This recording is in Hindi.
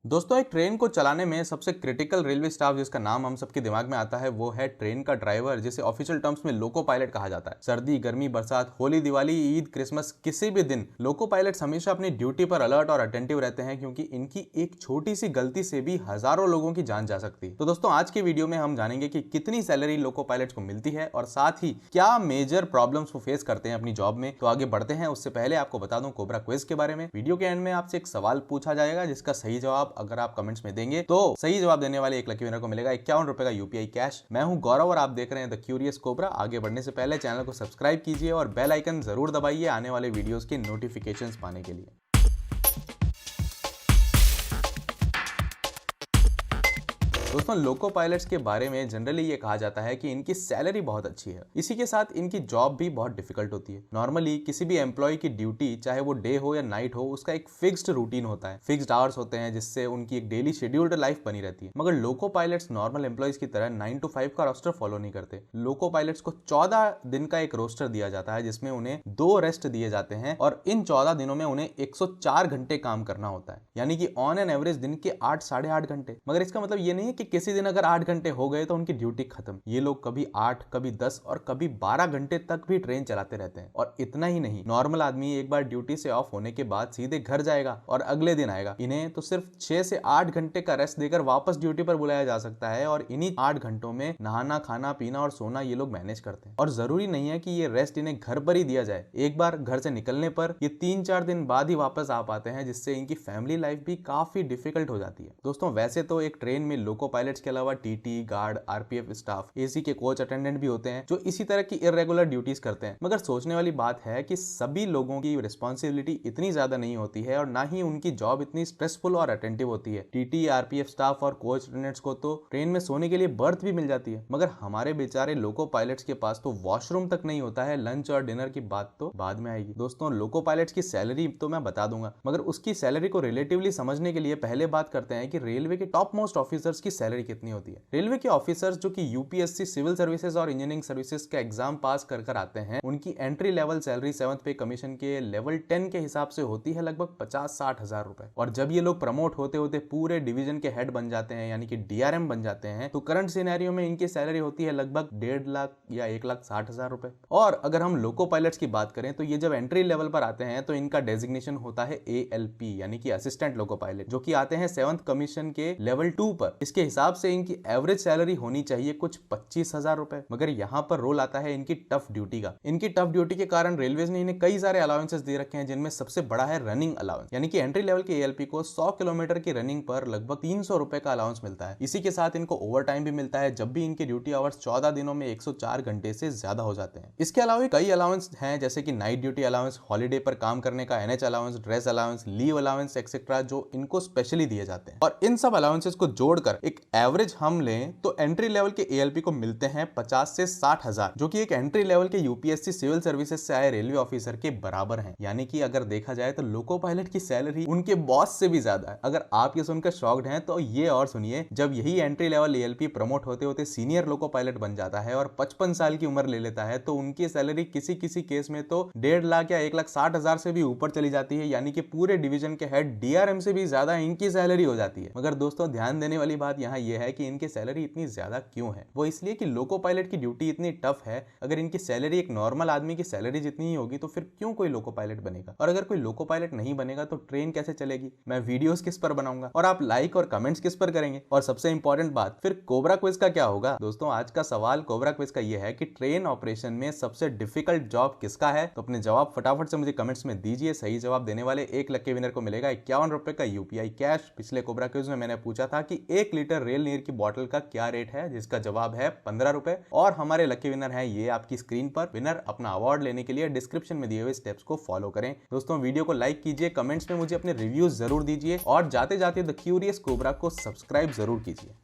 दोस्तों, एक ट्रेन को चलाने में सबसे क्रिटिकल रेलवे स्टाफ जिसका नाम हम सबके दिमाग में आता है वो है ट्रेन का ड्राइवर, जिसे ऑफिशियल टर्म्स में लोको पायलट कहा जाता है। सर्दी, गर्मी, बरसात, होली, दिवाली, ईद, क्रिसमस, किसी भी दिन लोको पायलट्स हमेशा अपनी ड्यूटी पर अलर्ट और अटेंटिव रहते हैं, क्योंकि इनकी एक छोटी सी गलती से भी हजारों लोगों की जान जा सकती है। तो दोस्तों, आज के वीडियो में हम जानेंगे कि कितनी सैलरी लोको पायलट्स को मिलती है और साथ ही क्या मेजर प्रॉब्लम्स वो फेस करते हैं अपनी जॉब में। तो आगे बढ़ते हैं, उससे पहले आपको बता दूं कोबरा क्विज के बारे में। वीडियो के एंड में आपसे एक सवाल पूछा जाएगा, जिसका सही जवाब अगर आप कमेंट्स में देंगे तो सही जवाब देने वाले एक लकी विनर को मिलेगा 51 रुपए का यूपीआई कैश। मैं हूं गौरव और आप देख रहे हैं द क्यूरियस कोबरा। आगे बढ़ने से पहले चैनल को सब्सक्राइब कीजिए और बेल आइकन जरूर दबाइए आने वाले वीडियोस की नोटिफिकेशंस पाने के लिए। दोस्तों, लोको पायलट्स के बारे में जनरली ये कहा जाता है कि इनकी सैलरी बहुत अच्छी है, इसी के साथ इनकी जॉब भी बहुत डिफिकल्ट होती है। नॉर्मली किसी भी एम्प्लॉय की ड्यूटी, चाहे वो डे हो या नाइट हो, उसका एक फिक्स्ड रूटीन होता है, फिक्स्ड आवर्स होते हैं, जिससे उनकी एक डेली शेड्यूल्ड लाइफ बनी रहती है। मगर लोको पायलट्स नॉर्मल एम्प्लॉयज की तरह 9 to 5 का रोस्टर फॉलो नहीं करते। लोको पायलट्स को 14 दिन का एक रोस्टर दिया जाता है, जिसमें उन्हें 2 रेस्ट दिए जाते हैं और इन 14 दिनों में उन्हें 104 घंटे काम करना होता है, यानी कि ऑन एन एवरेज दिन के 8 साढ़े 8 घंटे। मगर इसका मतलब ये नहीं है कि किसी दिन अगर 8 घंटे हो गए तो उनकी ड्यूटी खत्म। ये लोग कभी 8, कभी 10 और कभी 12 घंटे तक भी ट्रेन चलाते रहते हैं। और इतना ही नहीं, नॉर्मल आदमी एक बार ड्यूटी से ऑफ होने के बाद सीधे घर जाएगा और अगले दिन आएगा। इन्हें तो सिर्फ 6 से 8 घंटे का रेस्ट देकर वापस ड्यूटी पर बुलाया जा सकता है और इन्हीं 8 घंटों में नहाना, खाना, पीना और सोना ये लोग मैनेज करते हैं। और जरूरी नहीं है कि ये रेस्ट इन्हें घर पर ही दिया जाए। एक बार घर से निकलने पर ये 3-4 दिन बाद ही वापस आ पाते हैं, जिससे इनकी फैमिली लाइफ भी काफी डिफिकल्ट हो जाती है। दोस्तों, वैसे तो एक ट्रेन में लोको पायलट्स के अलावा TT, guard, RPF staff, AC के कोच अटेंडेंट भी होते हैं जो इसी तरह की इरेगुलर ड्यूटीज करते हैं। मगर सोचने वाली बात है कि सभी लोगों की रिस्पॉन्सिबिलिटी इतनी ज्यादा नहीं होती है और ना ही उनकी जॉब इतनी स्ट्रेसफुल और अटेंटिव होती है। टीटी, आरपीएफ स्टाफ और कोच अटेंडेंट्स को तो ट्रेन में सोने के लिए बर्थ भी मिल जाती है, मगर हमारे बेचारे लोको पायलट्स के पास तो वॉशरूम तक नहीं होता है। लंच और डिनर की बात तो बाद में आएगी। दोस्तों, लोको पायलट्स की सैलरी तो मैं बता दूंगा, मगर उसकी सैलरी को रिलेटिवली समझने के लिए पहले बात करते हैं कि रेलवे के टॉप मोस्ट ऑफिसर्स की सैलरी कितनी होती है। रेलवे के ऑफिसर्स जो कि यूपीएससी सिविल सर्विसेज और इंजीनियरिंग सर्विसेज का एग्जाम पास कर आते हैं, उनकी एंट्री लेवल सैलरी 7th पे कमीशन के लेवल 10 के हिसाब से होती है लगभग 50-60 हजार रुपए। और जब ये लोग प्रमोट होते होते पूरे डिवीजन के हेड बन जाते हैं, यानी कि डीआरएम बन जाते हैं, तो करंट सिनेरियो में इनकी सैलरी होती है लगभग 1.5 लाख या 1,60,000 रुपए। और अगर हम लोको पायलट्स की बात करें तो ये जब एंट्री लेवल पर आते हैं तो इनका डेजिग्नेशन होता है ALP, यानी कि असिस्टेंट लोको पायलट, जो कि आते हैं 7th कमीशन के लेवल 2 पर। इसके हिसाब से इनकी एवरेज सैलरी होनी चाहिए कुछ 25,000 रुपए। मगर यहाँ पर रोल आता है इनकी टफ ड्यूटी का। इनकी टफ ड्यूटी के कारण रेलवेज ने इन्हें कई सारे अलाउंसेस दे रखे हैं, जिनमें सबसे बड़ा है रनिंग अलाउंस, यानी कि एंट्री लेवल के ALP को 100 किलोमीटर की रनिंग पर लगभग 300 रुपए का अलाउंस मिलता है। इसी के साथ इनको ओवर टाइम भी मिलता है जब भी इनके ड्यूटी आवर्स 14 दिनों में 104 घंटे से ज्यादा हो जाते हैं। इसके अलावा कई अलाउंस हैं, जैसे कि नाइट ड्यूटी अलाउंस, हॉलीडे पर काम करने का NH allowance, dress allowance, leave allowance etcetera, जो इनको स्पेशली दिए जाते हैं। और इन सब अलाउंसेस को जोड़कर एक एवरेज हम लें तो एंट्री लेवल के ALP को मिलते हैं 50 से 60 हजार, जो कि एक एंट्री लेवल के यूपीएससी सिविल सर्विसेज से आए रेलवे ऑफिसर के बराबर हैं। यानी कि अगर देखा जाए तो लोको पायलट की सैलरी उनके बॉस से भी ज्यादा है। अगर आप ये सुनकर शॉक्ड हैं तो ये और सुनिए, जब यही एंट्री लेवल ALP प्रमोट होते होते सीनियर लोको पायलट बन जाता है और 55 साल की उम्र ले लेता है, तो उनकी सैलरी किसी किसी केस में तो 1.5 लाख या 1,60,000 से भी ऊपर चली जाती है, यानी कि पूरे डिवीजन के हेड DRM से भी ज्यादा इनकी सैलरी हो जाती है। मगर दोस्तों, ध्यान देने वाली बात यहाँ यह है कि इनकी सैलरी इतनी ज्यादा क्यों है। वो इसलिए कि लोको पायलट की ड्यूटी इतनी टफ है। अगर इनकी सैलरी एक नॉर्मल आदमी की सैलरी जितनी ही होगी तो फिर क्यों कोई लोको पायलट बनेगा। और अगर कोई लोको पायलट नहीं बनेगा तो ट्रेन कैसे चलेगी, मैं वीडियोस किस पर बनाऊंगा और आप लाइक और कमेंट्स किस पर करेंगे। और सबसे इंपॉर्टेंट बात, फिर कोबरा क्विज का क्या होगा। दोस्तों, आज का सवाल कोबरा क्विज का यह है कि ट्रेन ऑपरेशन में सबसे डिफिकल्ट जॉब किसका है। तो अपने जवाब फटाफट से मुझे कमेंट्स में दीजिए। सही जवाब देने वाले एक लकी विनर को मिलेगा 51 रुपए का यूपीआई कैश। पिछले कोबरा क्विज में मैंने पूछा था कि 1 लीटर रेल नीर की बोतल का क्या रेट है, जिसका जवाब है 15 रुपए। और हमारे लकी विनर है ये आपकी स्क्रीन पर। विनर अपना अवार्ड लेने के लिए डिस्क्रिप्शन में दिए हुए स्टेप्स को फॉलो करें। दोस्तों, वीडियो को लाइक कीजिए, कमेंट्स में मुझे अपने रिव्यूज जरूर दीजिए और जाते जाते द क्यूरियस कोबरा को सब्सक्राइब जरूर कीजिए।